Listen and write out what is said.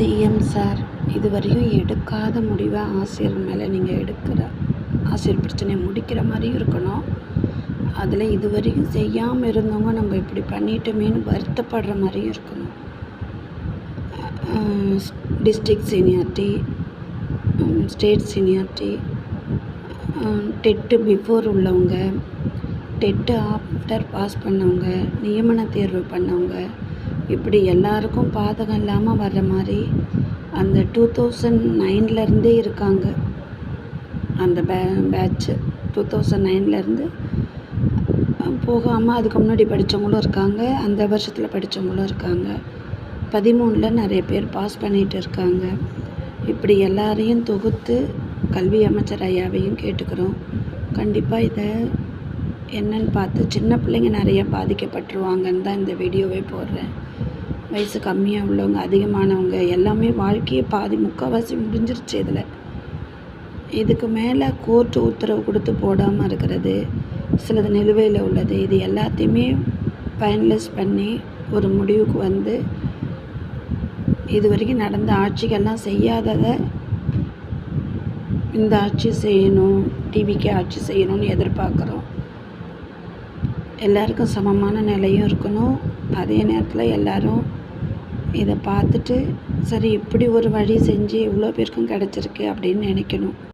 CM sir இதுவரையும் எடுக்காத முடிவை ஆசிரியர் மேலே நீங்கள் எடுக்கிற ஆசிரியர் பிரச்சனையை முடிக்கிற மாதிரியும் இருக்கணும். அதில் இதுவரையும் செய்யாமல் இருந்தவங்க நம்ம இப்படி பண்ணிட்டோமேன்னு வருத்தப்படுற மாதிரியும் இருக்கணும். District seniority, state seniority, TET before உள்ளவங்க, டெட்டு ஆஃப்டர் பாஸ் பண்ணவங்க, நியமன தேர்வு பண்ணவங்க, இப்படி எல்லாருக்கும் பாதகம் இல்லாமல் வர்ற மாதிரி அந்த 2009லேருந்தே இருக்காங்க. அந்த பேட்ச்சு 2009லேருந்து போகாமல் அதுக்கு முன்னாடி படித்தவங்களும் இருக்காங்க, அந்த வருஷத்தில் படித்தவங்களும் இருக்காங்க. 13ல் நிறைய பேர் பாஸ் பண்ணிகிட்டு இருக்காங்க. இப்படி எல்லாரையும் தொகுத்து கல்வி அமைச்சர் ஐயாவையும் கேட்டுக்கிறோம். கண்டிப்பாக இதை என்னன்னு பார்த்து, சின்ன பிள்ளைங்க நிறைய பாதிக்கப்பட்டுருவாங்கன்னு தான் இந்த வீடியோவே போடுறேன். வயசு கம்மியாக உள்ளவங்க, அதிகமானவங்க எல்லாமே வாழ்க்கையை முக்கால்வாசி முடிஞ்சிருச்சு. இதுக்கு மேலே கோர்ட்டு உத்தரவு கொடுத்து போடாமல் இருக்கிறது, சிலது நிலுவையில் உள்ளது, இது எல்லாத்தையுமே ஃபைனலைஸ் பண்ணி ஒரு முடிவுக்கு வந்து இது வரைக்கும் நடந்த ஆட்சிகள்லாம் செய்யாததை இந்த ஆட்சி செய்யணும், டிவிக்கு ஆட்சி செய்யணும்னு எதிர்பார்க்குறோம். எல்லாருக்கும் சமமான நிலையும் இருக்கணும். அதே நேரத்தில் எல்லோரும் இதை பார்த்துட்டு சரி இப்படி ஒரு வழி செஞ்சு இவ்வளோ பேருக்கும் கிடச்சிருக்கு அப்படின்னு நினைக்கணும்.